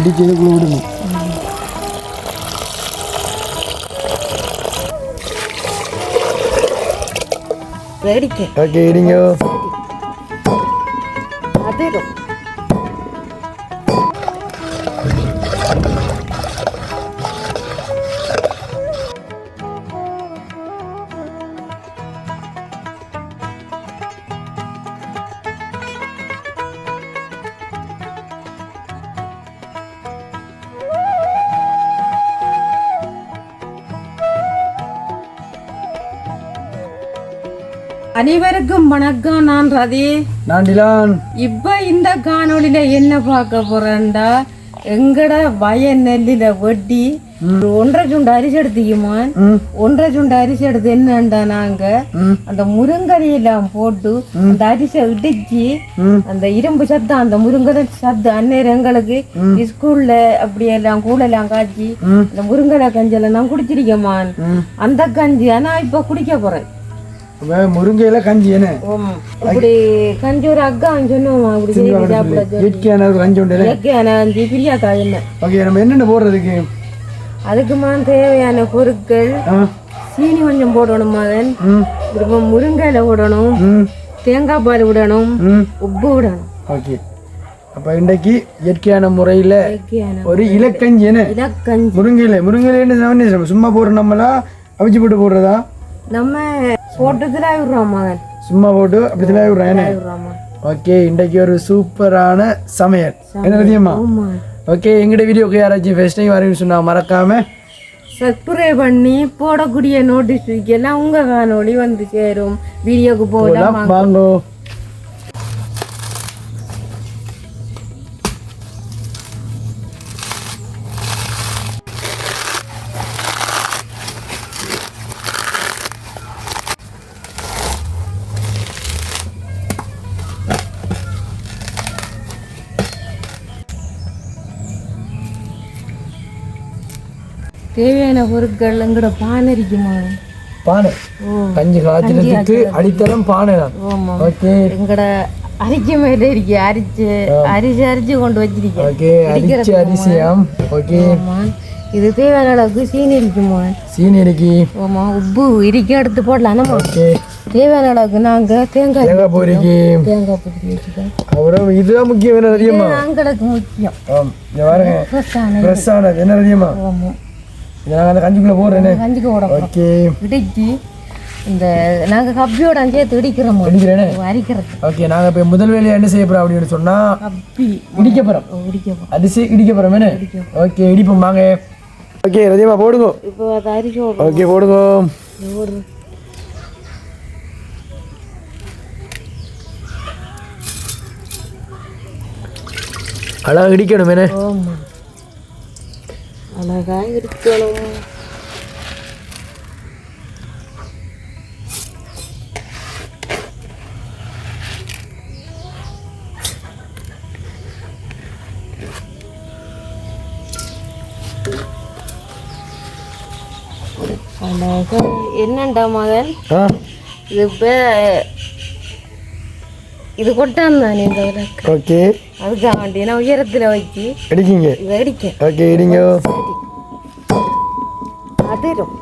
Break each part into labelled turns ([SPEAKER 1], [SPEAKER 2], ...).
[SPEAKER 1] இடிச்சு இதுக்குள்ள விடணும். ஓகே இடிங்க.
[SPEAKER 2] அதிரும் அனைவருக்கும் வணக்கம். நான் ரதி.
[SPEAKER 1] நான் டிலான்.
[SPEAKER 2] இப்ப இந்த காணொளியில என்ன பார்க்க போறேன்டா, எங்கட வய நெல்லில வெட்டி 1.5 சுண்டு அரிசி எடுத்துக்குமான். 1.5 சுண்டு அரிசி எடுத்து என்னண்டா, நாங்க அந்த முருங்கரையெல்லாம் போட்டு அந்த அரிசியை இடிச்சு அந்த இரும்பு சத்து அந்த முருங்கரை சத்து அந்நேரம் எங்களுக்கு ஸ்கூல்ல அப்படியெல்லாம் கூழெல்லாம் காய்ச்சி அந்த முருங்கரை கஞ்செல்லாம் நான் குடிச்சிருக்கேமான். அந்த கஞ்சி நான் இப்ப குடிக்க போறேன்.
[SPEAKER 1] முருங்கையில கஞ்சி என்ன
[SPEAKER 2] இப்படி கஞ்சி ஒரு அக்கா சொன்னோமா,
[SPEAKER 1] இயற்கையான கஞ்சி உண்டு.
[SPEAKER 2] இயற்கையான கஞ்சி பிரியாக்காய் என்ன.
[SPEAKER 1] ஓகே, நம்ம என்னென்ன போடுறதுக்கு?
[SPEAKER 2] அதுக்குமா தேவையான பொருட்கள், சீனி கொஞ்சம் போடணும் மகன், திரும்ப முருங்கையில விடணும், தேங்காய் பால் விடணும், உப்பு விடணும்.
[SPEAKER 1] ஓகே, அப்ப இன்றைக்கு இயற்கையான முறையில ஒரு இலக்கஞ்சி என்ன
[SPEAKER 2] இலக்கஞ்சி.
[SPEAKER 1] முருங்கையில சும்மா போடுற நம்மளா அவிச்சு போட்டு போடுறதா?
[SPEAKER 2] நம்ம போட்டதுல விடுறோம் மகன்,
[SPEAKER 1] சும்மா போட்டு அப்படி விடுறோம். ஓகே, இன்றைக்கு ஒரு சூப்பரான சமையல் என்ன தெரியுமா? ஓகே, எங்கட வீடியோக்கு யாராச்சும் ஃபர்ஸ்ட் டைம் வரீங்கன்னு சொன்னா மறக்காம
[SPEAKER 2] சப்ஸ்கிரைப் பண்ணி போடக்கூடிய நோட்டிஃபிகேஷன் உங்க காணொளி வந்து சேரும். வீடியோக்கு போகலாம்
[SPEAKER 1] வாங்க.
[SPEAKER 2] தேவையான பொருட்கள் எங்கட பானை இருக்குமா?
[SPEAKER 1] பானை கஞ்சி காய்ச்சறதுக்கு அடித்தளம் பானை தான். ஓகே,
[SPEAKER 2] எங்கட அரிசி மேல இருக்கு, அரிசி கொண்டு வச்சிருக்கேன்.
[SPEAKER 1] ஓகே, அரிசியாம். ஓகே,
[SPEAKER 2] இது தேவையான அளவுக்கு சீனி இருக்குமா?
[SPEAKER 1] சீனி இருக்கு.
[SPEAKER 2] ஆமா, உப்பு இருக்கு, எடுத்து போடலாம்.
[SPEAKER 1] ஓகே,
[SPEAKER 2] தேவையான அளவுக்கு நாங்க தேங்காய்
[SPEAKER 1] பொறிக்கு
[SPEAKER 2] வச்சுக்கோம்.
[SPEAKER 1] அப்புறம் இதுதான் முக்கியம் என்ன தெரியுமா?
[SPEAKER 2] எங்களுக்கு முக்கியம்
[SPEAKER 1] ஃப்ரெஷ்ஷானது என்ன தெரியுமா? நாங்கள் அந்த கஞ்சிக்குள்ளே போடுறேன்.
[SPEAKER 2] கஞ்சிக்கு போட
[SPEAKER 1] ஓகே,
[SPEAKER 2] இடிச்சு இந்த நாங்கள் கப்பியோட சேர்த்து இடிக்கிறோம், அரிக்கிறது.
[SPEAKER 1] ஓகே, நாங்கள் இப்போ முதல் வேலையை என்ன செய்ய போகிறோம் அப்படின்னு சொன்னால்
[SPEAKER 2] கப்பி
[SPEAKER 1] இடிக்க போகிறோம். அரிசி இடிக்க போகிறோம் என்ன? ஓகே, இடிப்போம் வாங்க. ஓகே, ரதியம்மா போடுங்க.
[SPEAKER 2] இப்போ அதை அரிக்க.
[SPEAKER 1] ஓகே, போடுங்க. அழகாக இடிக்கணும் என்ன?
[SPEAKER 2] அழகாக இருக்கணும். அழகா என்னண்டா மகன், இது கொட்டான் தானே இந்த விளக்கு.
[SPEAKER 1] ஓகே,
[SPEAKER 2] அதுக்காக வேண்டிய நான் உயரத்தில் வச்சு
[SPEAKER 1] இடிக்கிங்க.
[SPEAKER 2] இதை இடிக்க.
[SPEAKER 1] ஓகே, இடிங்க.
[SPEAKER 2] அதிரும்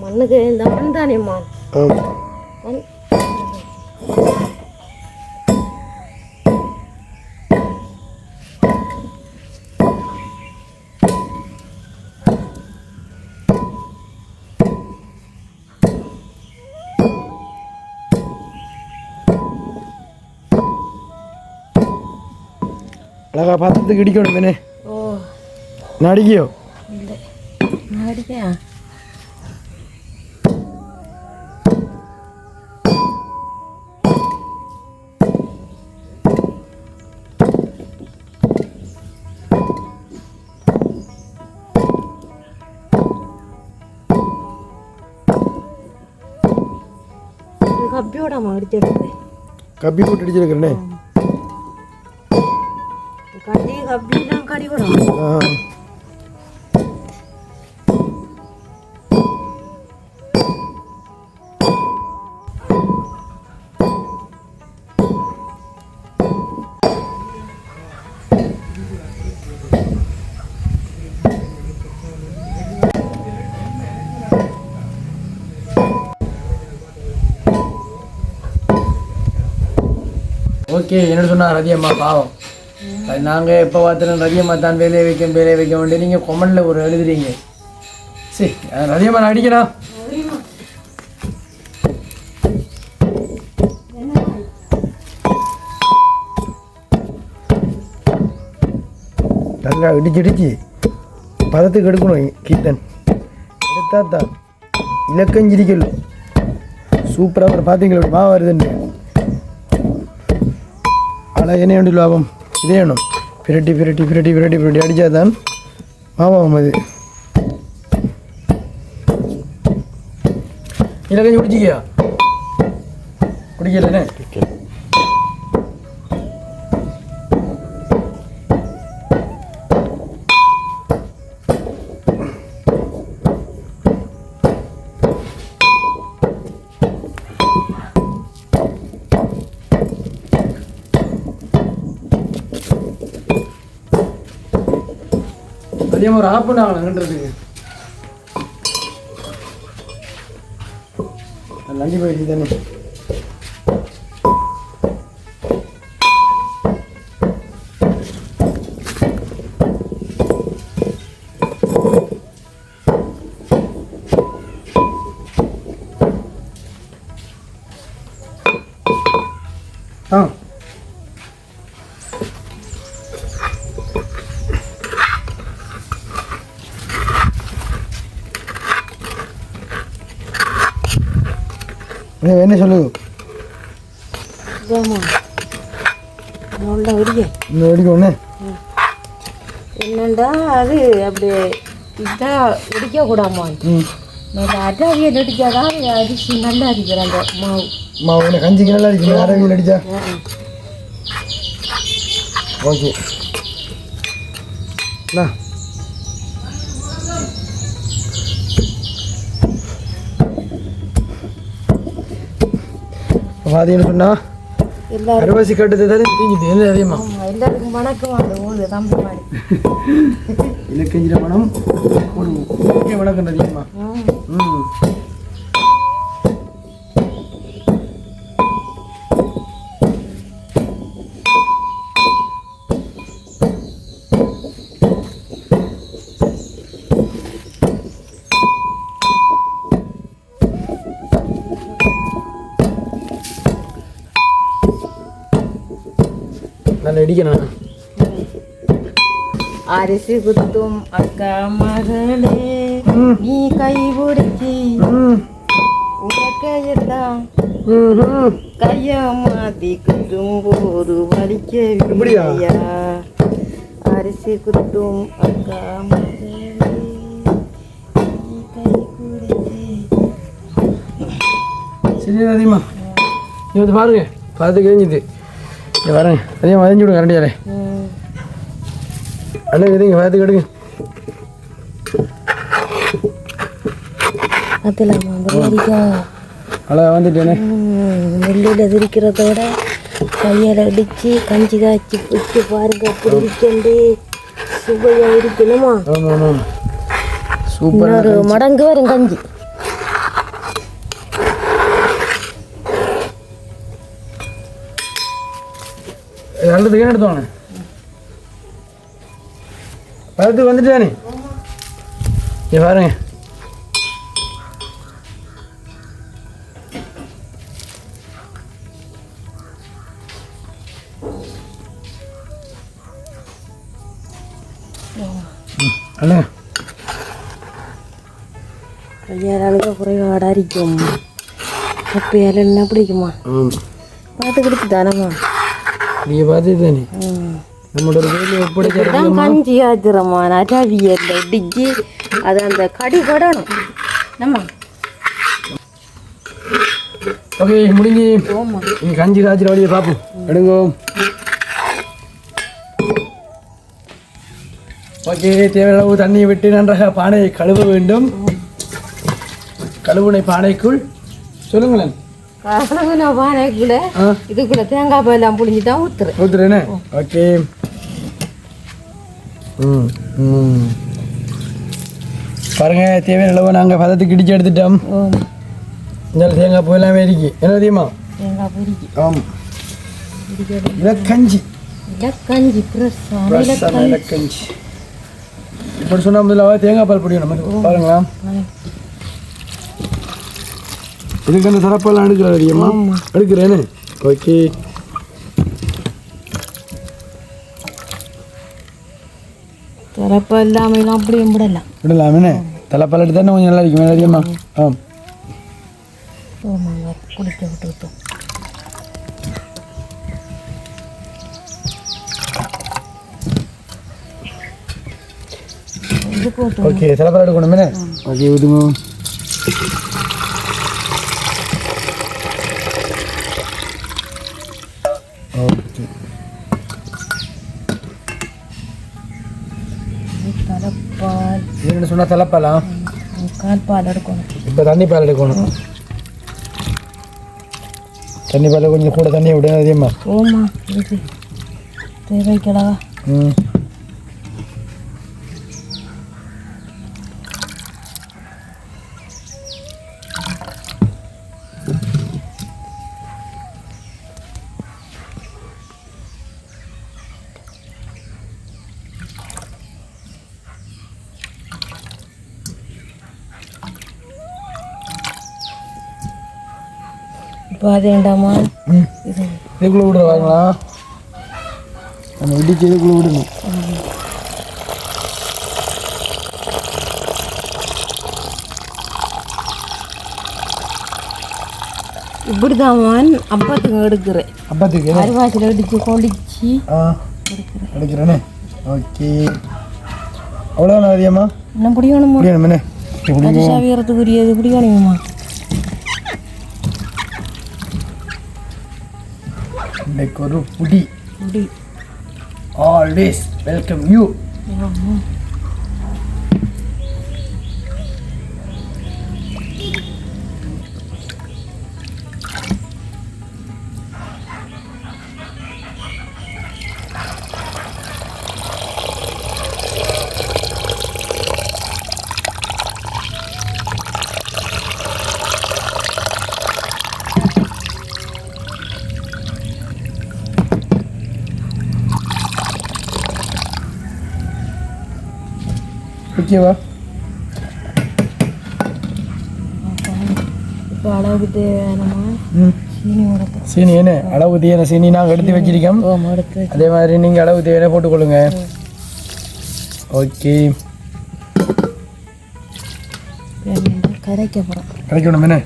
[SPEAKER 2] மண்ணுக்கு இந்த மண் தானே மண்.
[SPEAKER 1] அழகா பாத்திரத்துக்கு இடிக்கணும் தானே? நடிக்கையோ
[SPEAKER 2] இல்லை, நடிக்கையா? கப்பியோட அடிச்சிருக்கு.
[SPEAKER 1] கப்பி போட்டு அடிச்சிருக்கிறேனே.
[SPEAKER 2] அப்படிலாம் கடிவிடும்.
[SPEAKER 1] ஓகே, என்ன சொன்னா ரதியம்மா பாவம். நாங்கள் எப்போ பார்த்தாலும் ரதியம்மா தான் வேலையை வைக்க வேண்டிய நீங்கள் கொமெண்டில் ஒரு எழுதுறீங்க. சரி, ரதியம்மா நான் அடிக்கிறேன். நல்லா இடிச்சு பதத்துக்கு எடுக்கணும் கீர்த்தன். எடுத்தா தான் இலக்கஞ்சிரிக்கல் சூப்பராக ஒரு பார்த்தீங்களா மா வருதுன்னு. ஆனால் என்ன வேண்டிய லாபம் இதே வேணும். பிரட்டி அடித்தா தான் மாவாகும். அது இலக்கஞ்சி குடிச்சிக்கியா? குடிக்கலண்ணே. அதே மாதிரி ஆப் பண்ணாங்கன்றதுக்கு நன்றி போயிடுச்சு தானே. ஆ என்ன சொல்லுது? ஒன்று
[SPEAKER 2] என்னண்டா அது அப்படி இதாக இடிக்கக்கூடாமா. அட்டாவியல் அடித்தாதான் அரிசி நல்லா அடிக்கிறேன். அந்த
[SPEAKER 1] மாவு கஞ்சிக்கு நல்லா அடிக்கணும். அரவியல் அடித்தா ஓகே. பார்த்தீங்கன்னு சொன்னால் அரிசி கட்டுறது தானே தீஞ்சிது. என்ன அதிகமா
[SPEAKER 2] எல்லாருக்கும் வணக்கம். அந்த ஊர் தம்பி மாதிரி
[SPEAKER 1] இலக்கஞ்சிர மனம் ஒரு முக்கிய வணக்கம் அதிகமா. நல்லா இடிக்கணும்.
[SPEAKER 2] அரிசி குத்தும் அக்கா மகளே நீ கை பிடிச்சி உலக்கையெல்லாம் கைய மாத்தி குத்தும் போது வலிக்க. அரிசி குத்தும் அக்கா மகளே நீ கை பிடிச்சி.
[SPEAKER 1] சரி அதிகமா நீ வந்து பாருங்க. பார்த்து கிழிஞ்சிது. இங்கே வரேன். அதிகம் வதஞ்சி விடுங்க கரண்டியாலே. அல்ல இதுங்க பார்த்து கெடுங்க. அழகா வந்துட்டேனே.
[SPEAKER 2] நெல்லில் திரிக்கிறதோட கையில் அடித்து கஞ்சி காய்ச்சி வச்சு பாருங்க. அப்படி இருக்கண்டு சுவையாக இருக்கணுமா?
[SPEAKER 1] ஆமாம் ஆமாம், சூப்பர்.
[SPEAKER 2] ஒரு மடங்கு வரும் கஞ்சி.
[SPEAKER 1] நல்லதுக்கு எடுத்தோண்ணே. பதத்துக்கு வந்துட்டானே. இங்கே பாருங்க. அண்ணா
[SPEAKER 2] கையாளுங்க குறைவாட அரிக்கும். அப்பயால் என்ன பிடிக்குமா? பார்த்து கொடுத்து தானம்மா
[SPEAKER 1] நீங்கள் பார்த்து தானே நம்மளோட வேலையை ஒப்படைக்கிறோம்.
[SPEAKER 2] கஞ்சி ஆச்சுறம்மா. நட்டாவியல் இடிச்சு அது அந்த கடி படணும் நம்ம.
[SPEAKER 1] ஓகே முடிஞ்சு. நீங்கள் கஞ்சி காய்ச்சிற வழியை பார்ப்போம். எடுங்கோ. ஓகே, தேவையான அளவு தண்ணியை விட்டு நன்றாக பானையை கழுவ வேண்டும். கழுவுனை பானைக்குள் சொல்லுங்களேன்.
[SPEAKER 2] கழுவுன பானைக்குள்ள இதுக்குள்ள தேங்காய் பால் எல்லாம் புளிஞ்சு தான்
[SPEAKER 1] ஊத்துறேனே. ஓகே. பாருங்க, தேவையான அளவு நாங்கள் பதத்துக்கு இடிச்சு எடுத்துட்டோம். இந்த தேங்காய் பூ எல்லாமே இருக்கு. என்ன தெரியுமா?
[SPEAKER 2] தேங்காய் பொரிக்கு.
[SPEAKER 1] ஆமாம், இலக்கஞ்சி.
[SPEAKER 2] இலக்கஞ்சி
[SPEAKER 1] இலக்கஞ்சி இப்படி சொன்ன முதல்ல தேங்காய் பால் பொடியும் நம்ம பாருங்களா. இதுக்கு அந்த தரப்பெல்லாம் எடுக்கிறது தெரியுமா? எடுக்கிறேன்னு. ஓகே,
[SPEAKER 2] தரப்பா இல்லாமல் அப்படியே
[SPEAKER 1] விடலாமே. தலைப்பால் எடுத்து தானே கொஞ்சம் நல்லா இருக்கும். தெரியுமா? ஆமாம்,
[SPEAKER 2] குடிக்க விட்டுவிட்டோம்.
[SPEAKER 1] ஓகே, தலைப்பால் எடுக்கணுமே. ஓகே, ஊதுங்க. ஓகே,
[SPEAKER 2] தலைப்பால்
[SPEAKER 1] என்ன சொன்னால் தலைப்பாலா?
[SPEAKER 2] கால் பால் எடுக்கணும்.
[SPEAKER 1] இப்போ தண்ணி பால் எடுக்கணும். தண்ணி பால் கொஞ்சம் கூட தண்ணியை விட அதிகமா.
[SPEAKER 2] ஓமா, இது தேவைக்கடா. இப்போ அது வேண்டாமா?
[SPEAKER 1] இதுக்குள்ளே விடுற வாங்களா? நம்ம இடிச்சு இதுக்குள்ளே விடணும்.
[SPEAKER 2] இப்படிதான் அப்பத்துக்கு எடுக்கிறேன்.
[SPEAKER 1] அப்பத்துக்கு
[SPEAKER 2] அரிவாசில் அடிச்சு கொடிச்சு
[SPEAKER 1] எடுக்கிறேனே. ஓகே, அவ்வளோதானே அதிகமா?
[SPEAKER 2] இன்னும் பிடிக்கணுமா?
[SPEAKER 1] பிடிக்கணுமே.
[SPEAKER 2] சாவியறதுக்குரியது பிடிக்கணுமா?
[SPEAKER 1] இன்னைக்கு ஒரு புடி. Always welcome you. ஓகேவா?
[SPEAKER 2] இப்போ அளவுக்கு தேவையானமா சீனி உடப்போம்.
[SPEAKER 1] சீனி என்ன அளவு தேவையான சீனி நாங்கள் எடுத்து வச்சிருக்கோம். அதே மாதிரி நீங்கள் அளவு தேவையான போட்டுக்கொள்ளுங்க. ஓகே,
[SPEAKER 2] கரைக்க போகிறோம்.
[SPEAKER 1] கரைக்கணும் என்ன?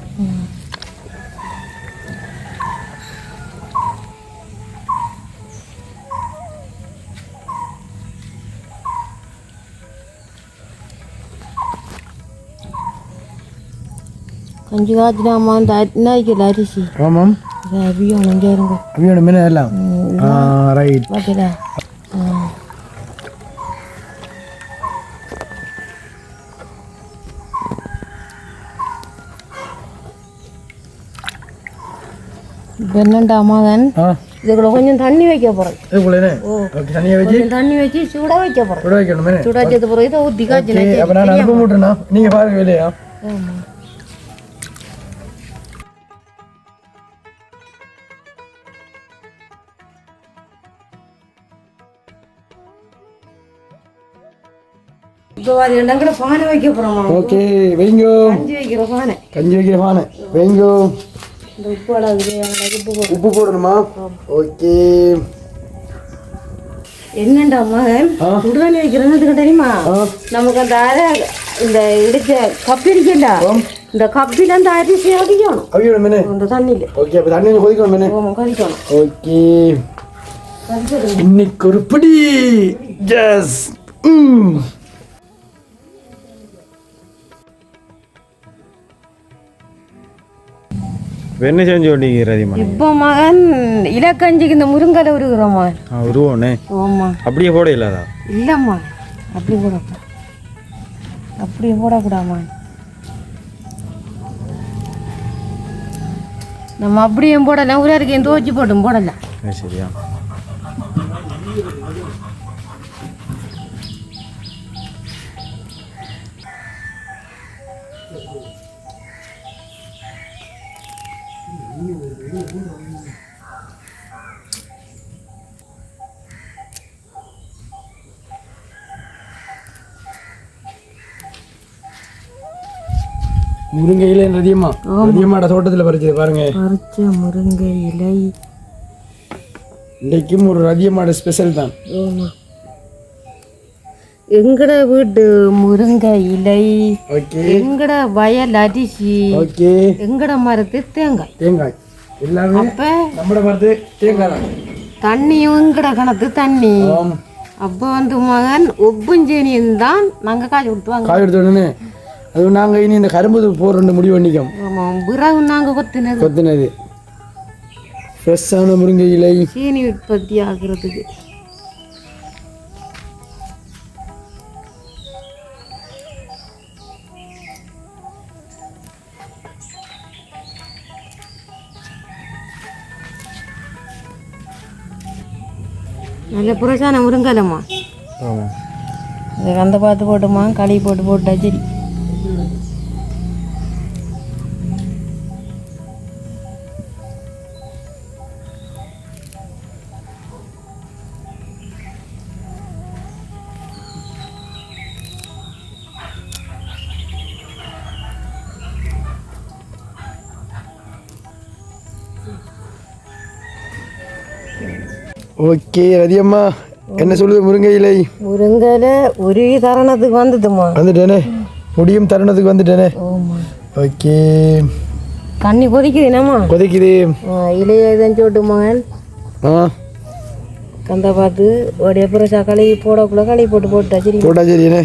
[SPEAKER 2] கஞ்சி காய்ச்சினாமா அந்த அரிசிக்கல அரிசி.
[SPEAKER 1] ஆமாம்,
[SPEAKER 2] அவியணும் சேருங்க.
[SPEAKER 1] அவியணும் என்ன எல்லாம். ரைட்.
[SPEAKER 2] ஓகேடா. இப்போ என்னண்டா மகன், இதுக்குள்ள கொஞ்சம் தண்ணி வைக்க போகிறேன்.
[SPEAKER 1] இதுக்குள்ளே தண்ணியை வச்சு
[SPEAKER 2] தண்ணி வச்சு சூட வைக்க போகிறேன்.
[SPEAKER 1] சுட வைக்கணுமே.
[SPEAKER 2] சூட வச்சது பிறகு இதை ஊற்றி காய்ச்சினா.
[SPEAKER 1] அப்போ நான் அனுப்ப மாட்டேன்னா நீங்கள் பாருங்க இல்லையா?
[SPEAKER 2] ஆமாம். இப்போ அது என்னங்கிற பானை வைக்க போகிறோமா?
[SPEAKER 1] ஓகே, வைங்கோ.
[SPEAKER 2] கஞ்சி வைக்கிற பானை.
[SPEAKER 1] கஞ்சி வைக்கிற பானை வைங்கோ.
[SPEAKER 2] இந்த உப்பு அளவு
[SPEAKER 1] உப்பு போடணுமா? ஓகே.
[SPEAKER 2] என்னண்டா மகன், சுடுதண்ணி வைக்கிறதுக்கு தெரியுமா? நமக்கு அந்த இந்த இடிச்ச கப்பி இருக்குல்ல, இந்த கப்பில அந்த அரிசி அடிக்கணும்.
[SPEAKER 1] அவியணும்
[SPEAKER 2] இந்த தண்ணியில்.
[SPEAKER 1] ஓகே, அப்போ தண்ணியில் கொதிக்கணும்.
[SPEAKER 2] கொதிக்கணும்.
[SPEAKER 1] ஓகே, இன்னைக்கு ஒரு பிடி. எஸ்.
[SPEAKER 3] என்ன செஞ்சு கொண்டிருக்கிறீங்க?
[SPEAKER 2] இப்போ மகன் இலக்கஞ்சிக்கு இந்த முருங்கலை உருகுறோம் மகன்.
[SPEAKER 3] உருவோண்ணே.
[SPEAKER 2] ஆமா,
[SPEAKER 3] அப்படியே போட இல்லாதா?
[SPEAKER 2] இல்லம்மா, அப்படி போடக்கூடாது, அப்படி போடக்கூடாமா. நம்ம அப்படியும் போடலாம், ஒரு இருக்கேன் துவச்சி போட்டும் போடலாம்.
[SPEAKER 3] சரியா
[SPEAKER 1] முருங்கை இலை ரதியம்மா, ரதியம்மாட தோட்டத்தில் பறிச்சது பாருங்க.
[SPEAKER 2] பறிச்ச முருங்கை இலை
[SPEAKER 1] இன்றைக்கும் ஒரு ரதியம்மாட ஸ்பெஷல் தான்.
[SPEAKER 2] எங்கட வீட்டு முருங்கை இலை,
[SPEAKER 1] ஓகே,
[SPEAKER 2] எங்கட வயல் அரிசி,
[SPEAKER 1] ஓகே,
[SPEAKER 2] எங்கட மரத்து தேங்காய்,
[SPEAKER 1] தேங்காய் எல்லாமே
[SPEAKER 2] அப்ப
[SPEAKER 1] நம்மட பார்த்து தேங்காய் தான்.
[SPEAKER 2] தண்ணியும் எங்கட கணத்து தண்ணி.
[SPEAKER 1] ஆம்.
[SPEAKER 2] அப்போ வந்து மகன் உப்புஞ்சேனியும் தான் நாங்கள் காய்ச்சி விட்டுவாங்க.
[SPEAKER 1] காய் எடுத்த உடனே அது நாங்கள் இனி இந்த கரும்பு போடுற முடிவு பண்ணிக்கோம்.
[SPEAKER 2] ஆமாம், பிறகு நாங்கள்
[SPEAKER 1] கொத்தினது ஃப்ரெஷ்ஷான முருங்கை இலை
[SPEAKER 2] சீனி உற்பத்தி ஆகிறதுக்கு. நல்ல புரசான முருங்கலம்மா.
[SPEAKER 3] ஆமாம்.
[SPEAKER 2] இதை கந்த பார்த்து போட்டுமா, களி போட்டு போட்டா சரி.
[SPEAKER 1] ஓகே ரதியம்மா, என்ன சொல்லுது முருங்கை இலை?
[SPEAKER 2] முருங்கையில ஒரு தருணத்துக்கு வந்துட்டுமா,
[SPEAKER 1] வந்துட்டேனே, முடியும் தருணத்துக்கு வந்துட்டேனே. ஓகே,
[SPEAKER 2] தண்ணி கொதிக்குது என்னம்மா,
[SPEAKER 1] கொதிக்குது.
[SPEAKER 2] இலையை தான் சொட்டு மகன்.
[SPEAKER 1] ஆ,
[SPEAKER 2] கந்த பார்த்து உடைய புரசா களி போடக்குள்ள களி போட்டு போட்டா சரி.
[SPEAKER 1] போட்டா சரிண்ணே.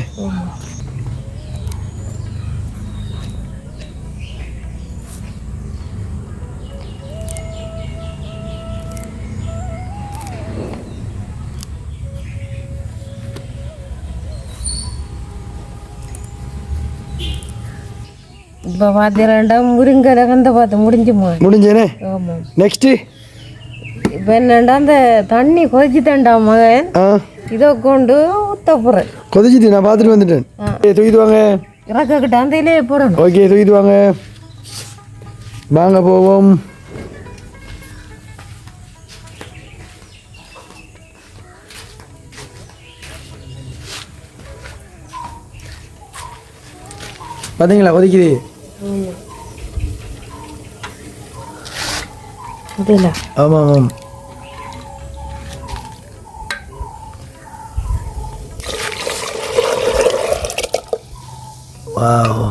[SPEAKER 2] இப்போ பார்த்துடா முருங்கை கந்த பார்த்து முடிஞ்சுமா.
[SPEAKER 1] முடிஞ்சேனே.
[SPEAKER 2] ஆமாம்.
[SPEAKER 1] நெக்ஸ்ட்டு
[SPEAKER 2] இப்போ என்னண்டா அந்த தண்ணி கொதிச்சு தண்டா மகன்,
[SPEAKER 1] ஆ,
[SPEAKER 2] இதை கொண்டு ஊற்ற போகிறேன்.
[SPEAKER 1] கொதிச்சுட்டு நான் பார்த்துட்டு வந்துட்டேன். தூக்கிட்டு வாங்க.
[SPEAKER 2] இறக்கிட்ட அந்த இலையை போடணும்.
[SPEAKER 1] ஓகே, தூக்கிட்டு வாங்க, வாங்க போவோம். பார்த்தீங்களா கொதிக்குது.
[SPEAKER 2] அதில்
[SPEAKER 1] ஆமாம் ஆமாம். வாவ்,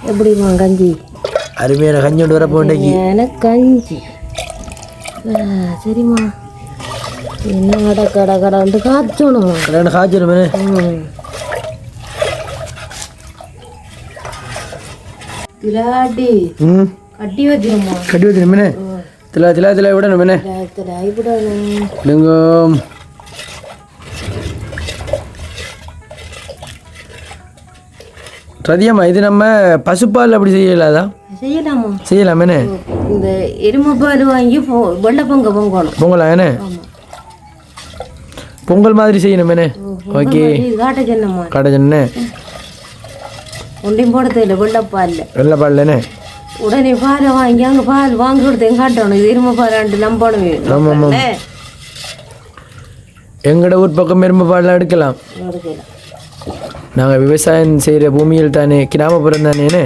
[SPEAKER 2] எப்படிமா கஞ்சி?
[SPEAKER 1] அருமையான கஞ்சி கொண்டு வரப்போ இன்றைக்கு.
[SPEAKER 2] எனக்கு கஞ்சி சரிம்மா. என்ன கடை கடை கடை வந்து காய்ச்சணுமா?
[SPEAKER 1] கல்யாணம் காய்ச்சணுமே.
[SPEAKER 2] திலாட்டி
[SPEAKER 1] ம்,
[SPEAKER 2] கட்டி வச்சிருமா.
[SPEAKER 1] கட்டி வச்சுருமேனே. திலா திலா திலா விடணுமேனே. இல்லைங்கம். ரதியம்மா, இது நம்ம பசுப்பால் அப்படி செய்யலாதா?
[SPEAKER 2] செய்யலாமா?
[SPEAKER 1] செய்யலாமேனே.
[SPEAKER 2] இந்த எருமை பால் வாங்கி வெள்ளை பொங்க பொங்கணும்.
[SPEAKER 1] பொங்கலாண்ணே, பொங்கல் மாதிரி செய்யணுமேனே. ஓகே,
[SPEAKER 2] காட்ட சொன்னம்மா.
[SPEAKER 1] கடை சொன்னே.
[SPEAKER 2] ஒன்றையும் போட தெரியல வெள்ளைப்பாலில்.
[SPEAKER 1] வெள்ளைப்பால்லண்ணே.
[SPEAKER 2] உடனே பாலை வாங்கி அங்கே பால் வாங்கி கொடுத்து காட்டணும். இது எருமை பாலாண்டு நம்பணும்.
[SPEAKER 1] ஆமாம், எங்களோட ஊர் பக்கம் எருமை பால்லாம் எடுக்கலாம். நாங்கள் விவசாயம் செய்கிற பூமியில் தானே, கிராமப்புறம் தானேன்னு.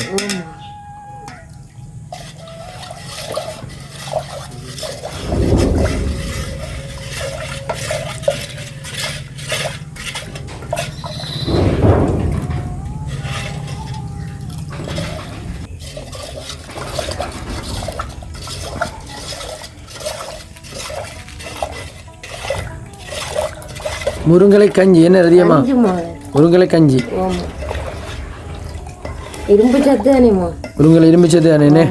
[SPEAKER 1] முருங்கலை கஞ்சி என்ன ரதியம்மா? முருங்கலை கஞ்சி.
[SPEAKER 2] இரும்பு சத்து தானேம்மா?
[SPEAKER 1] முருங்கலை இரும்பு சத்து தானே.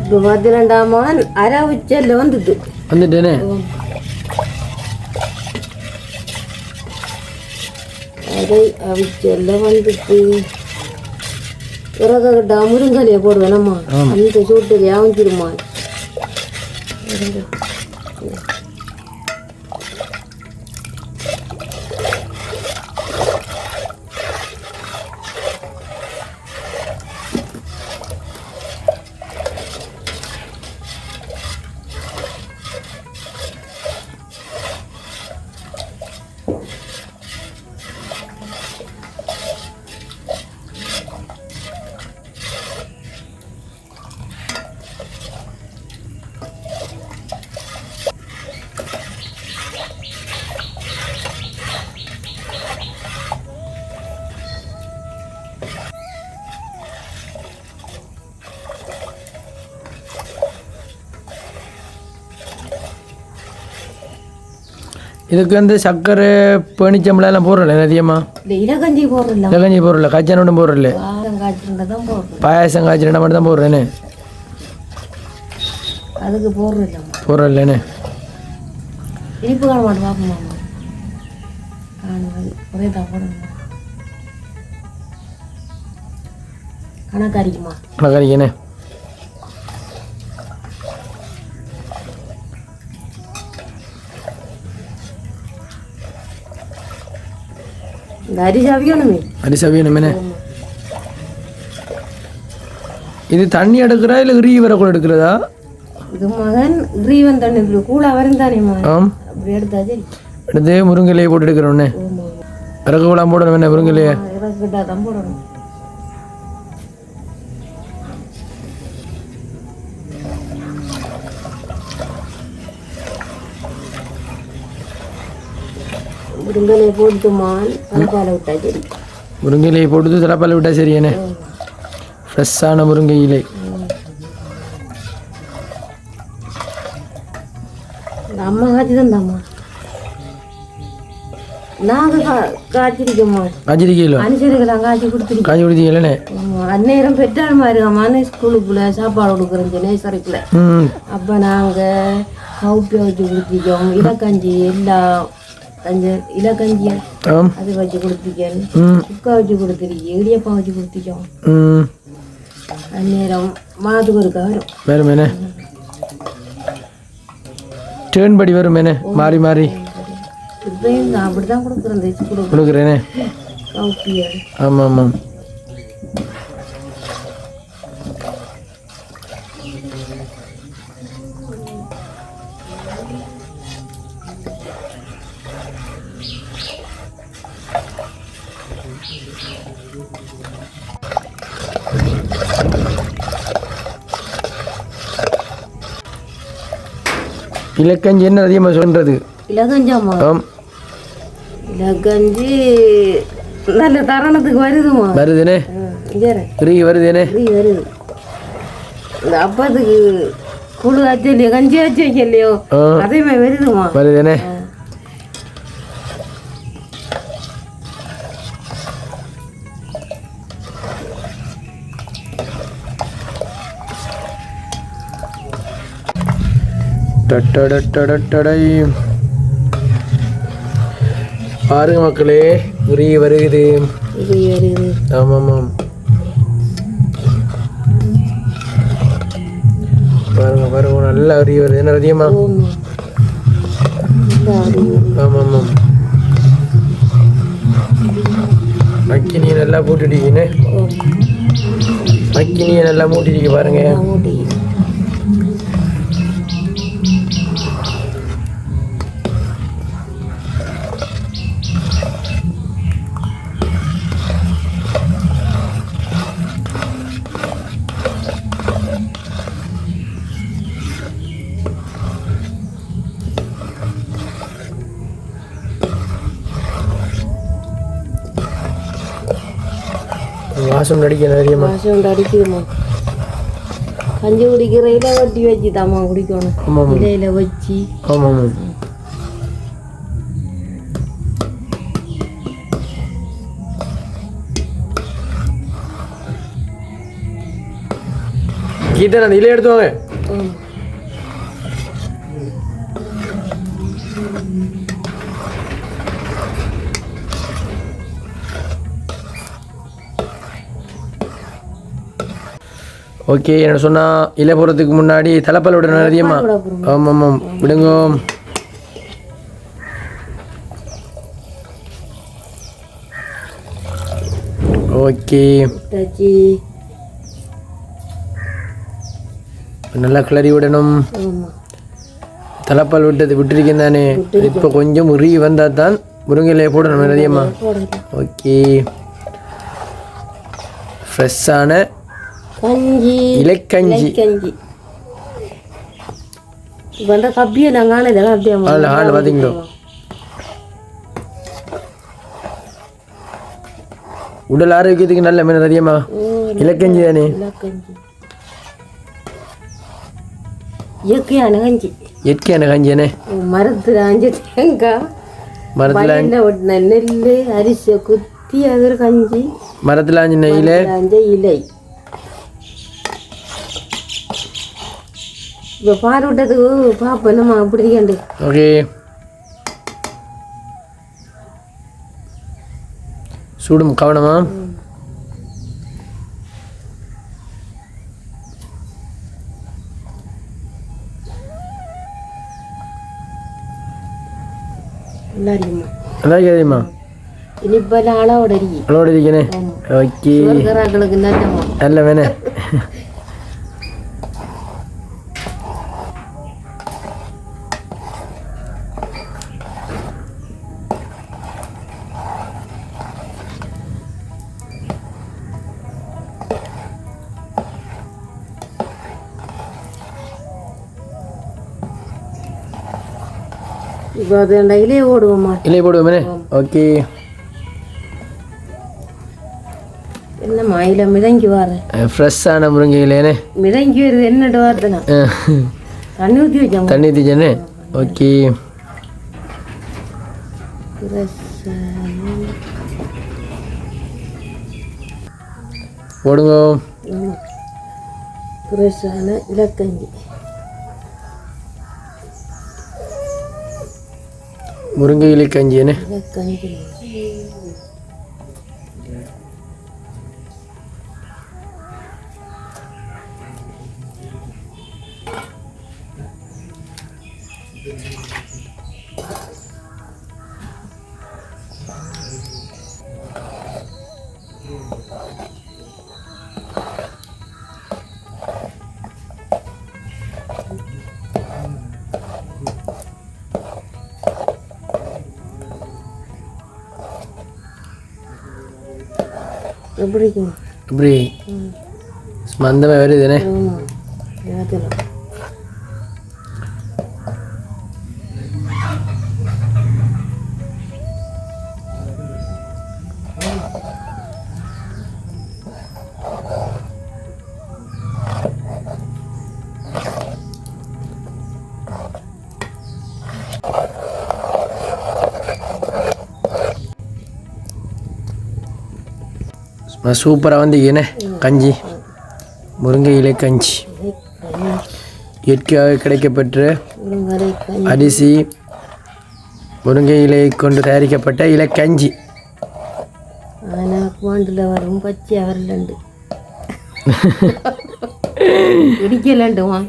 [SPEAKER 2] இப்போ 12ஆம் அரை உச்சல்ல வந்துட்டு
[SPEAKER 1] வந்துட்டேனே.
[SPEAKER 2] அதை அவிச்சல்ல வந்துட்டு இறக்கட்டா முருங்கலையை போடுவேனம்மா அந்த சூட்டில் அவிஞ்சிருமா.
[SPEAKER 1] இதுக்கு வந்து சர்க்கரை பேணிச்சம்பளம் போடுறல அதிகமாக.
[SPEAKER 2] இல்லை இலகஞ்சி போடுறல,
[SPEAKER 1] இலகஞ்சி போடுறல, கச்சான் ஒன்றும் போடுறல,
[SPEAKER 2] காய்ச்சிருந்ததான் போடுறோம்.
[SPEAKER 1] பாயாசம் காய்ச்சினா மட்டும் தான் போடுறேன்னு.
[SPEAKER 2] அதுக்கு போடுறோம்
[SPEAKER 1] போடுறலன்னு
[SPEAKER 2] இனிப்பு காண மாட்டோம் பார்ப்போம்மா. காணுவது ஒரே தான் போடணும். கணக்காரிக்குமா
[SPEAKER 1] கணக்காரிக்கண்ணே.
[SPEAKER 2] இந்த அரிசி அவியணுமே.
[SPEAKER 1] அரிசி அவியணுமே. இது தண்ணி எடுக்கிறா இல்லை இறுகி வரக்கூட எடுக்கிறதா?
[SPEAKER 2] இது மகன் ரீவன் தண்ணி கூட அவர்ந்தானே மகன் அப்படி எடுத்தா சரி.
[SPEAKER 1] எடுத்து முருங்கையிலையை போட்டு எடுக்கிறோன்னே. இறக்கக்கூடாம போடணும் என்ன முருங்கையிலையே?
[SPEAKER 2] இறக்கிட்டா தான் போடணும். முருங்கலையை போட்டுமான் தலைப்பாலை விட்டா சரி.
[SPEAKER 1] முருங்கையிலையை போட்டு தலைப்பாலை விட்டா சரியானே. ஃப்ரெஷ்ஷான முருங்கை இலை.
[SPEAKER 2] அம்மா காய்ச்சி தந்தாம்மா. நாங்கள் காய்ச்சிருக்கோம்மா.
[SPEAKER 1] காய்ச்சிருக்கீங்களோ?
[SPEAKER 2] அனுசரிக்கலாம் காய்ச்சி கொடுத்துருக்கோம்.
[SPEAKER 1] காய்ச்சி கொடுத்தீங்களே.
[SPEAKER 2] அந்நேரம் பெற்றால் மாதிரி அம்மானே ஸ்கூலுக்குள்ள சாப்பாடு கொடுக்குறோம் நேசரிக்குள்ள. அப்போ நாங்கள் கவுப்பை வச்சு கொடுத்துருக்கோம். இலக்கஞ்சி எல்லாம் இலக்கஞ்சி அது வச்சு கொடுத்துருக்கேன். குக்கா வச்சு கொடுத்துருக்கேன். இடியப்பம் வச்சு கொடுத்துருக்கோம். அந்நேரம் மாதத்துக்கு ஒருக்கா வரும்.
[SPEAKER 1] வேறு மேனே டேர்ன் படி வரும் மேனே மாறி மாறி
[SPEAKER 2] அப்படிதான்
[SPEAKER 1] கொடுக்குறேனே. ஆமாம் ஆமாம். இலக்கஞ்சி என்ன அதிகமாக சொல்றது?
[SPEAKER 2] இலக்கஞ்சாமா? இலக்கஞ்சி நல்ல தருணத்துக்கு வருதுமா.
[SPEAKER 1] வருதுனே. இறுகி வருதுனே.
[SPEAKER 2] வருது. இந்த அப்பத்துக்கு குழு ஆச்சு இல்லையோ கஞ்சி ஆச்சு வைக்கலையோ அதே மாதிரி வருதுமா.
[SPEAKER 1] வருதுனே. பாருங்க மக்களே உரிய வருகுது. ஆமாம் ஆமாம் பாருங்க பாருங்க நல்லா உரிய வருது. என்ன அதிகமா? ஆமாம் ஆமாம். மக்கினியை நல்லா போட்டுட்டீங்கன்னு. மக்கினியை நல்லா மூட்டிட்டீங்க பாருங்க. வாசம் அடிக்கணும் அதிகமாக.
[SPEAKER 2] வாசம் அடிக்குதுமா. கஞ்சி குடிக்கிற இலை வட்டி வச்சு தாம்மா குடிக்கணும். இலையில வச்சு.
[SPEAKER 1] ஆமாம் ஆமாம். கீதா அந்த இலையை எடுத்து வாங்க. ஓகே, என்ன சொன்னால் இலை போகிறதுக்கு முன்னாடி தலைப்பால் விடணும் அதிகமா. ஆமாம் ஆமாம், விடுங்க. ஓகே, நல்லா கிளறி விடணும். தலைப்பால் விட்டுருக்கேன் தானே. இப்போ கொஞ்சம் உரி வந்தால் தான் முருங்கையிலையை போடணும் அதிகமா. ஓகே, ஃப்ரெஷ்ஷான இலைக்கஞ்சி. பார்த்தீங்களோ, உடல் ஆரோக்கியத்துக்கு நல்ல மீன் அதிகமா. இலைக்கஞ்சி தானே,
[SPEAKER 2] இயற்கையான கஞ்சி.
[SPEAKER 1] இயற்கையான கஞ்சி தானே.
[SPEAKER 2] மரத்துல அஞ்சு தேங்காய், மரத்துல நெல் அரிசி குத்தி அது ஒரு கஞ்சி.
[SPEAKER 1] மரத்துல அஞ்சு இலை.
[SPEAKER 2] இப்போ பால் விட்டதுக்கு பாப்பா என்னம்மா அப்படி இருக்கேன்.
[SPEAKER 1] ஓகே, சூடும் கவனமா. நல்லா இருக்குமா.
[SPEAKER 2] இனிப்பெல்லாம் அளவோட
[SPEAKER 1] இருக்கேனே. ஓகே, நல்ல வேணே.
[SPEAKER 2] இப்போ அது இலையே ஓடுவோம்மா.
[SPEAKER 1] இலையை போடுவோமே. ஓகே,
[SPEAKER 2] என்னம்மா இலை மிதங்கி வாரு.
[SPEAKER 1] ஃப்ரெஷ்ஷான முருங்கை இலையனே.
[SPEAKER 2] மிதங்கி வருது என்னட்டு வாருதுண்ணா. தண்ணி ஊற்றி வச்சோம்.
[SPEAKER 1] தண்ணி ஊற்றிச்சேனே. ஓகே, போடுங்க.
[SPEAKER 2] ஃப்ரெஷ்ஷான இலக்கஞ்சி,
[SPEAKER 1] முருங்கை இலை கஞ்சி என்ன. எப்படி மந்தமாக வருதுண்ணே. சூப்பராக வந்தீங்கண்ணே கஞ்சி, முருங்கை இலை கஞ்சி. இயற்கையாக கிடைக்கப்பெற்ற அரிசி முருங்கை இலையை கொண்டு தயாரிக்கப்பட்ட இலை கஞ்சி.
[SPEAKER 2] வரும் பச்சை வரலண்டு இடிக்கலண்டுமா.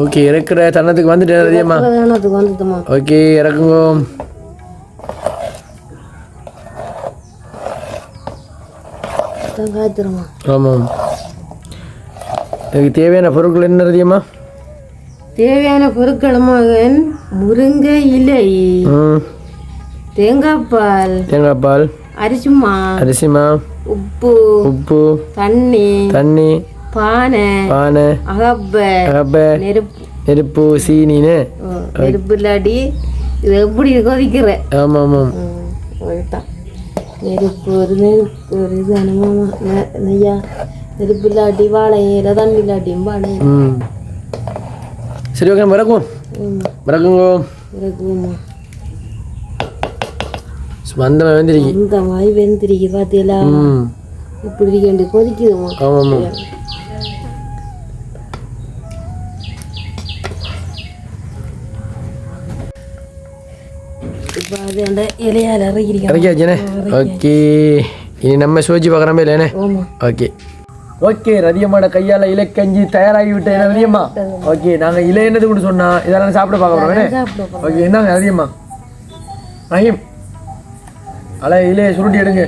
[SPEAKER 1] ஓகே, இறக்குற தருணத்துக்கு வந்துட்டேன் அதிகமா. ஓகே, இறக்குங்க. ஆமாம், இதுக்கு தேவையான பொருட்கள் என்ன அதிகமா?
[SPEAKER 2] தேவையான பொருட்கள் மகன் முருங்கை இலை, தேங்காய் பால், அரிசிமா, உப்பு, தண்ணி, பானை, அகப்பை, நெருப்பு, சீனின்னு. நெருப்பு இல்லாடி இது எப்படி கொதிக்கிற.
[SPEAKER 1] ஆமாம் ஆமாம்.
[SPEAKER 2] நெருப்பு ஒரு இது அனுபவமா நெய்யா நெருப்பு இல்லாட்டி வாழை இலை தண்ணி இல்லாட்டியும் வாழை
[SPEAKER 1] சரி ஓகே மறக்கும் மறக்குங்கோ
[SPEAKER 2] இருக்குமா
[SPEAKER 1] அந்த வெந்திருக்கு
[SPEAKER 2] இந்த மாதிரி வெந்திருக்கு பார்த்தீங்களா இப்படி இருக்கேன் கொதிக்குதுமா
[SPEAKER 1] ஆமாம்மா
[SPEAKER 2] இப்போ அது அந்த இலையால் இறக்கிறீங்க
[SPEAKER 1] இறக்கியாச்சுண்ணே ஓகே இனி நம்ம சோஜி பார்க்குறமே இல்லைண்ணே
[SPEAKER 2] ஆமாம்
[SPEAKER 1] ஓகே ஓகே ரதியம்மாட கையால் இலைக்கஞ்சி தயாராகி விட்டேன் ரதியம்மா ஓகே நாங்கள் இலை என்னது கூட சொன்னா இதெல்லாம் சாப்பிட பார்க்க போகிறோம் ஓகே என்னங்க ரதியம்மா ரஹீம் இலையை சுருட்டி எடுங்க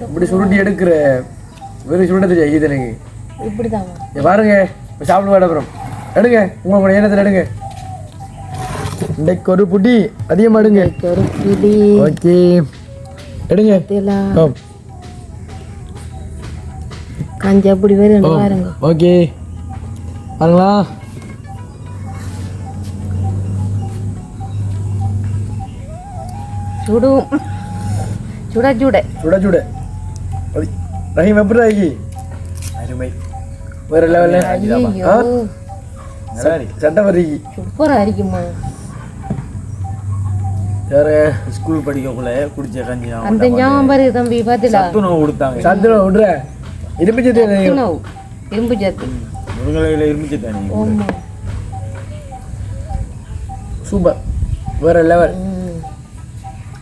[SPEAKER 1] இப்படி சுருட்டி எடுக்கிற வெறும் சுருட்ட தெரியாது இது எனக்கு
[SPEAKER 2] இப்படிதான்
[SPEAKER 1] பாருங்க சாப்பிட அப்புறம் எடுங்க உங்களோட ஏனத்தில் எடுங்க இன்றைக்கு ஒரு புட்டி அதிகமாக எடுங்க
[SPEAKER 2] ஒரு பிடி
[SPEAKER 1] ஓகே எடுங்க
[SPEAKER 2] கஞ்சி அப்படி வரும் பாருங்க
[SPEAKER 1] ஓகே பாருங்களா
[SPEAKER 2] சுடும் சுட சுட
[SPEAKER 1] சுட சுட ரஹீம் எப்படி ஆகி அருமை வேற லெவலில் சட்டை வர்றீங்க
[SPEAKER 2] சூப்பராக இருக்குமா
[SPEAKER 1] வேற
[SPEAKER 3] ஸ்கூல் படிக்கக்குள்ள குடிச்ச கஞ்சி
[SPEAKER 2] அந்த ஞாபகம் பாரு தம்பி பார்த்தீங்களா
[SPEAKER 3] சத்துணவு கொடுத்தாங்க
[SPEAKER 1] சத்துணவு விடுற இரும்பு சத்து
[SPEAKER 2] இரும்பு சத்து
[SPEAKER 3] முருங்கலையில் இருந்துச்சு தானே
[SPEAKER 2] ஆமாம்
[SPEAKER 1] சூப்பர் வேற லெவல்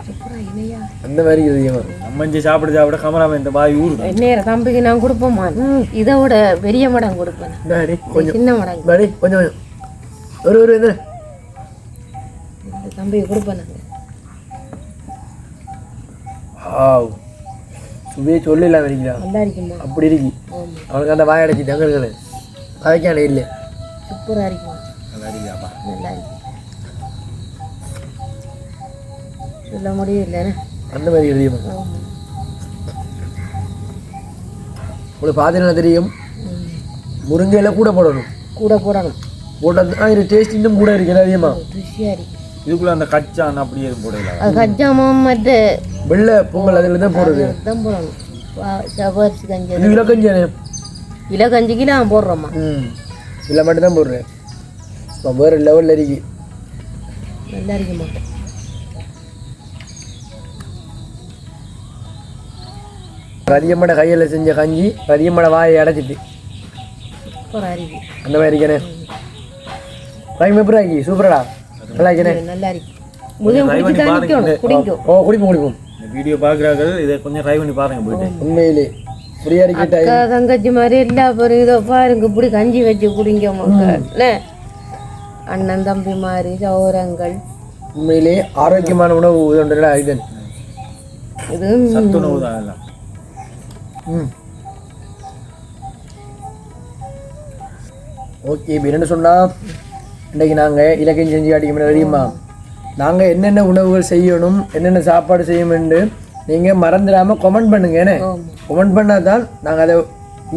[SPEAKER 2] சூப்பராக இல்லையா
[SPEAKER 1] அந்த மாதிரி இருக்குது
[SPEAKER 3] நம்ம இஞ்சி சாப்பிட கமராம இந்த பாய் ஊரு
[SPEAKER 2] நேரம் தம்பிக்கு நான் கொடுப்போமா இதை விட பெரிய மடம் கொடுப்பேன்
[SPEAKER 1] கொஞ்சம்
[SPEAKER 2] சின்ன மடம்
[SPEAKER 1] கொஞ்சம் கொஞ்சம் ஒரு இது
[SPEAKER 2] தம்பிக்கு கொடுப்பேன் நாங்கள்
[SPEAKER 1] சுவையே சொல்லலாம் வரீங்களா
[SPEAKER 2] நல்லா இருக்குமா
[SPEAKER 1] அப்படி இருக்கு அவனுக்கு அந்த வாய் அடைச்சி தங்கல்கள் அதைக்கான இல்லை
[SPEAKER 2] சூப்பராக இருக்குமா
[SPEAKER 3] நல்லா இருக்காப்பா
[SPEAKER 2] நல்லா இருக்கு சொல்ல முடியும் இல்லைண்ணே
[SPEAKER 1] அந்த மாதிரி தெரியுமா உங்களுக்கு பார்த்தீங்கன்னா தெரியும் முருங்கையில கூட போடணும்
[SPEAKER 2] கூட போடணும்
[SPEAKER 1] போட்டது இது டேஸ்ட் இன்னும் கூட இருக்கு அதிகமா
[SPEAKER 2] ருசியாக இருக்கு
[SPEAKER 3] இதுக்குள்ள அந்த கச்சான் அப்படியே போடல
[SPEAKER 2] அது கஜாமம் மற்ற
[SPEAKER 1] வெள்ளை பொங்கல் அதில் தான் போடுறது
[SPEAKER 2] தான் போடணும் சவரிசி கஞ்சி
[SPEAKER 1] இது இலக்கஞ்சி
[SPEAKER 2] இலக்கஞ்சிக்கு நான் போடுறோம்மா
[SPEAKER 1] இல்லை மட்டும் தான் போடுறேன் இப்போ வேறு லெவலில் இருக்கு
[SPEAKER 2] நல்லா இருக்குமா
[SPEAKER 1] ரதியம்மட கையில் செஞ்ச கஞ்சி ரதியம்மட வாயை அடைச்சிட்டு
[SPEAKER 2] சூப்பராக இருக்கு
[SPEAKER 1] அந்த மாதிரி இருக்கேனே வாங்கி எப்படி ஆக்கி சூப்பரடா நல்லா இருக்கேனே
[SPEAKER 2] நல்லா இருக்கு முதல் குடிச்சு தான் நிற்கணும் குடிக்கும்
[SPEAKER 1] குடிப்போம்
[SPEAKER 3] இந்த வீடியோ பார்க்குறார்கள் இதை கொஞ்சம் ட்ரை பண்ணி பாருங்க போயிட்டு
[SPEAKER 1] உண்மையிலே ஃப்ரீயாக இருக்கிட்ட
[SPEAKER 2] அக்கா தங்கச்சி மாதிரி எல்லா பேரும் இதை பாருங்க இப்படி கஞ்சி வச்சு குடிங்க மக்கள் அண்ணன் தம்பி மாதிரி சௌரங்கள்
[SPEAKER 1] உண்மையிலே ஆரோக்கியமான உணவு இதுன்றா இதன்
[SPEAKER 2] இது
[SPEAKER 3] சத்துணவு தான் எல்லாம்
[SPEAKER 1] ஓகே இப்போ என்னென்னு சொன்னால் இன்றைக்கி நாங்கள் இலக்கையும் செஞ்சு காட்டிக்க தெரியுமா நாங்கள் என்னென்ன உணவுகள் செய்யணும் என்னென்ன சாப்பாடு செய்யணும்னு நீங்கள் மறந்துடாமல் கமெண்ட் பண்ணுங்க ஏன்னா கமெண்ட் பண்ணால் தான் நாங்கள் அதை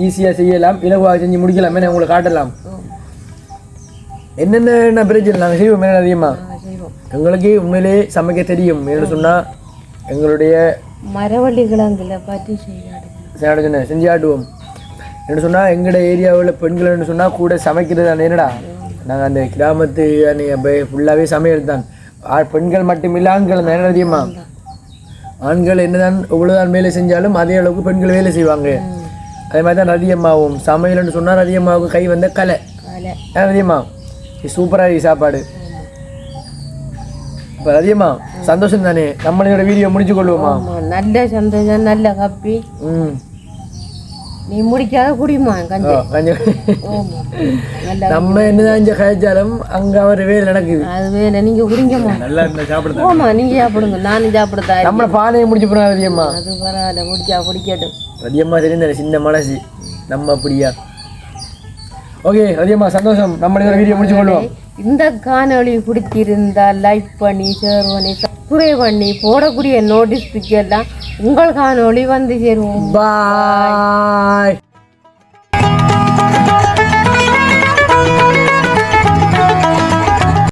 [SPEAKER 1] ஈஸியாக செய்யலாம் இலகுவாக செஞ்சு முடிக்கலாம் ஏன்னா உங்களை காட்டலாம் என்னென்ன பிரச்சனை நாங்கள் செய்வோம் என்ன அதிகமாக எங்களுக்கு உண்மையிலே சமைக்க தெரியும் என்னென்னு சொன்னால் எங்களுடைய
[SPEAKER 2] மரவள்ளி கிழங்குல பற்றி செய்யாடு
[SPEAKER 1] செஞ்சு ஆட்டுவோம் என்ன சொன்னால் எங்களோட ஏரியாவில் பெண்கள்னு சொன்னால் கூட சமைக்கிறது அந்த என்னடா நாங்கள் அந்த கிராமத்து ஃபுல்லாகவே சமையல் தான் பெண்கள் மட்டும் இல்லை ஆண்கள் தான் என்ன தெரியுமா ஆண்கள் என்னதான் இவ்வளோதான் வேலை செஞ்சாலும் அதே அளவுக்கு பெண்கள் வேலை செய்வாங்க அதே மாதிரி தான் ரதியம்மாவும் சமையல்னு சொன்னால் ரதியம்மாவுக்கு கை வந்த கலை ஏன் ரதியம்மா சூப்பராக இருக்கு சாப்பாடு இப்போ ரதியம்மா சந்தோஷம் தானே நம்மளோட வீடியோ முடிச்சு கொள்வோமா
[SPEAKER 2] நல்ல சந்தோஷம் நல்ல ஹாப்பி நீ முடிக்காத குடிமா கஞ்சி
[SPEAKER 1] நம்ம என்னதான் இங்கே கழிச்சாலும் அங்கே அவர் வேலை நடக்குது
[SPEAKER 2] அது வேலை நீங்க குடிங்கம்மா
[SPEAKER 3] நல்லா இருந்தா சாப்பிடுங்க
[SPEAKER 2] ஆமா நீங்க சாப்பிடுங்க நானும் சாப்பிடுதா
[SPEAKER 1] நம்ம பானையை முடிச்சு போனா ரதியம்மா
[SPEAKER 2] அது பரவாயில்ல முடிச்சா குடிக்கட்டும்
[SPEAKER 1] ரதியம்மா தெரிந்த சின்ன மனசு நம்ம அப்படியா ஓகே ரதியம்மா சந்தோஷம் நம்ம வீடியோ முடிச்சு கொள்வோம்
[SPEAKER 2] இந்த காணொளி பிடிச்சிருந்தா லைக் பண்ணி ஷேர் பண்ணி சப்ஸ்கிரைப் பண்ணி போடக்கூடிய நோட்டிஃபிகேஷன் எல்லாம் உங்கள் காணொளி வந்து சேருவோம்
[SPEAKER 1] பாய்